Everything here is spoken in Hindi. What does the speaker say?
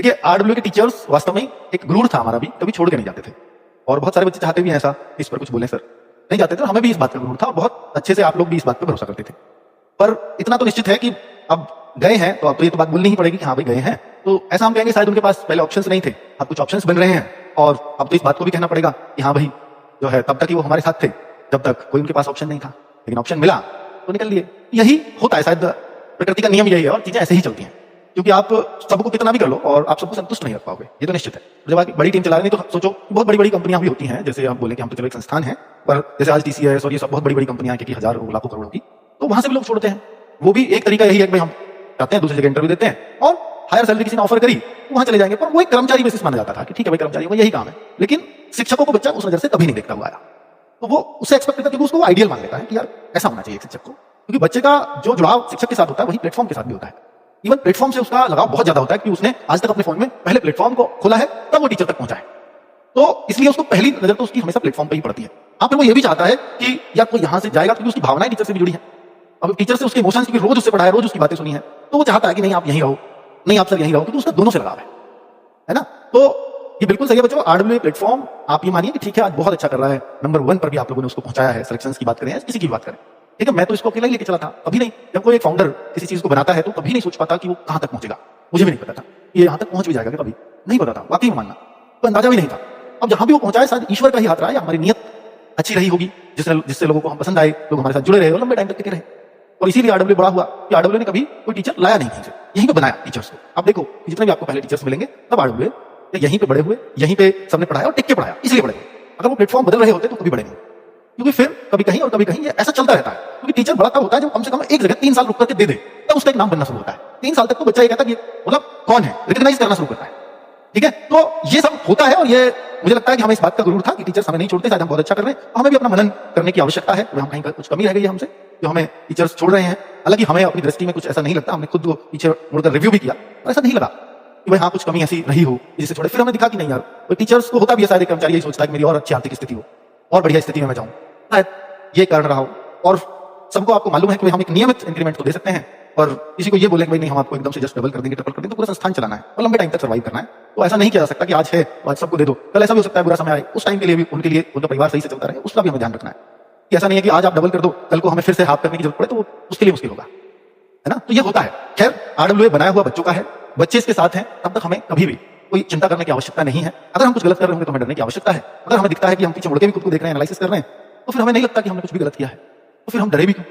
देखिए आरडब्ल्यू के टीचर्स वास्तव में एक गुरूर था हमारा भी, कभी छोड़ के नहीं जाते थे। और बहुत सारे बच्चे चाहते भी हैं ऐसा इस पर कुछ बोले सर, नहीं जाते थे। हमें भी इस बात का गुरूर था और बहुत अच्छे से आप लोग भी इस बात पर भरोसा करते थे। पर इतना तो निश्चित है कि अब गए हैं तो अब तो ये तो बात बोलनी ही पड़ेगी कि हाँ भाई गए हैं, तो ऐसा हम कहेंगे शायद उनके पास पहले ऑप्शंस नहीं थे, अब कुछ ऑप्शंस बन रहे हैं और अब तो इस बात को भी कहना पड़ेगा कि हाँ भाई जो है तब तक ही वो हमारे साथ थे जब तक कोई उनके पास ऑप्शन नहीं था, लेकिन ऑप्शन मिला तो निकल लिए। यही होता है, शायद प्रकृति का नियम यही है और चीजें ऐसे ही चलती हैं, क्योंकि आप सबको कितना भी कर लो और आप सबको संतुष्ट नहीं रख पाओगे, ये तो निश्चित है। जब आप बड़ी टीम चला रहे नहीं तो सोचो बहुत बड़ी बड़ी कंपनियां भी होती हैं, जैसे आप बोले कि हम तो चलो एक संस्थान है, पर जैसे आज TCS और ये सब बहुत बड़ी बड़ी कंपनियां हैं कि हजारों लाखों करोड़ों की, तो वहां से भी लोग छोड़ते हैं। वो भी एक तरीका यही है कि भाई हम जाते हैं दूसरी जगह इंटरव्यू देते हैं और हायर सैलरी किसी ने ऑफर करी तो वहां चले जाएंगे, पर वो एक कर्मचारी बेसिस माना जाता था कि ठीक है भाई कर्मचारी का यही काम है। लेकिन शिक्षकों को बच्चा उस नजर से कभी नहीं देखता हुआ आया, तो वो उससे एक्सपेक्ट करता है क्योंकि उसको आइडियल मान लेता है कि यार ऐसा होना चाहिए शिक्षक को, क्योंकि बच्चे का जो जुड़ाव शिक्षक के साथ होता है वही प्लेटफॉर्म के साथ भी होता है। इवन प्लेटफॉर्म से उसका लगाव बहुत ज्यादा होता है कि उसने आज तक अपने फोन में पहले प्लेटफॉर्म को खोला है तब वो टीचर तक पहुंचा है, तो इसलिए उसको पहली नजर तो उसकी हमेशा प्लेटफॉर्म पर ही पड़ती है। हाँ, फिर वो ये भी चाहता है कि यार कोई यहाँ से जाएगा क्योंकि उसकी भावनाएं टीचर से भी जुड़ी है, अब टीचर से उसके इमोशंस की रोज उससे पढ़ा है, रोज उसकी बातें सुनी है, तो वो चाहता है कि नहीं आप यहीं रहो, नहीं आप सर यहीं रहो, क्योंकि उसका दोनों से लगाव है ना। तो ये बिल्कुल सही है बच्चों, आरडब्ल्यू प्लेटफॉर्म आप ये मानिए कि ठीक है आज बहुत अच्छा कर रहा है, नंबर 1 पर भी आप लोगों ने उसको पहुंचाया है, सिलेक्शंस की बात करें किसी की बात करें, ठीक है। मैं तो इसको अकेला ही लेके चला था, कभी नहीं, जब कोई एक फाउंडर किसी चीज को बनाता है तो कभी नहीं सोच पाता कि वो कहां तक पहुंचेगा, मुझे भी नहीं पता था ये यहां तक पहुंच भी जाएगा, कभी नहीं पता था, वाकई में मानना तो अंदाजा भी नहीं था। अब जहां भी वो पहुंचा है शायद ईश्वर का ही हाथ रहा है या हमारी नियत अच्छी रही होगी, जिससे लोगों को हम पसंद आए, लोग हमारे साथ जुड़े रहे और लंबे टाइम तक टिके रहे, और इसीलिए आरडब्ल्यू बड़ा हुआ कि आरडब्ल्यू ने कभी कोई टीचर लाया नहीं कहीं से, यहीं पे बनाया टीचर्स को। आप देखो जितने भी आपको पहले टीचर्स मिलेंगे तब आरडब्ल्यू यहीं पे बड़े हुए, यहीं पे सबने पढ़ाया और टिक के पढ़ाया, इसलिए बड़े हुए। अगर वो प्लेटफॉर्म बदल रहे होते तो कभी बड़े नहीं, क्योंकि फिर कभी कहीं और कभी कहीं ये ऐसा चलता रहता है, क्योंकि टीचर बड़ा तब होता है जब कम से कम एक जगह 3 साल रुक करके दे दे, तब उसका एक नाम बनना शुरू होता है। 3 साल तक तो बच्चा ये कहता है कि मतलब कौन है, रिकॉग्नाइज करना शुरू करता है, ठीक है। तो ये सब होता है और ये मुझे लगता है कि हमें इस बात का गुरूर था कि टीचर्स हमें नहीं छोड़ते, शायद हम बहुत अच्छा कर रहे हैं, हमें भी अपना मनन करने की आवश्यकता है, हम कहीं कुछ कमी रह गई है हमसे जो हमें टीचर्स छोड़ रहे हैं। हालांकि हमें अपनी दृष्टि में कुछ ऐसा नहीं लगता, हमने खुद को पीछे मुड़कर रिव्यू भी किया, पर ऐसा नहीं लगा कि भाई हाँ कुछ कमी ऐसी रही हो जिससे छोड़े। फिर हमें दिखा कि नहीं यार कोई टीचर्स को होता भी है, शायद कर्मचारी यही सोचता है कि मेरी और अच्छी आर्थिक स्थिति हो और बढ़िया स्थिति में मैं जाऊं, शायद ये कारण रहा हो। और सबको आपको मालूम है कि हम एक नियमित इंक्रीमेंट तो दे सकते हैं, और किसी को ये बोले कि भाई नहीं हम आपको एकदम से जस्ट डबल कर देंगे, ट्रिपल कर देंगे, तो पूरा संस्थान चलाना है और लंबे टाइम तक सर्वाइव करना है, तो ऐसा नहीं किया जा सकता कि आज है तो आज सबको दे दो, कल ऐसा भी हो सकता है बुरा समय आए, उस टाइम के लिए भी उनके लिए उनका परिवार सही से चलता रहे, उसका भी हमें ध्यान रखना है कि ऐसा नहीं है कि आज आप डबल कर दो कल को हमें फिर से हाफ करने की जरूरत पड़े तो वो उसके लिए मुश्किल होगा, है ना। तो ये होता है। खैर आरडब्ल्यू बनाया हुआ बच्चों का है, बच्चे इसके साथ हैं, तब तक हमें कभी भी कोई चिंता करने की आवश्यकता नहीं है। अगर हम कुछ गलत कर रहे होंगे तो हमें डरने की आवश्यकता है, अगर हमें दिखता है कि हम पीछे मुड़ के भी खुद को देख रहे हैं, एनालिसिस कर रहे हैं, तो फिर हमें नहीं लगता कि हमने कुछ भी गलत किया है, तो फिर हम डरे भी क्यों।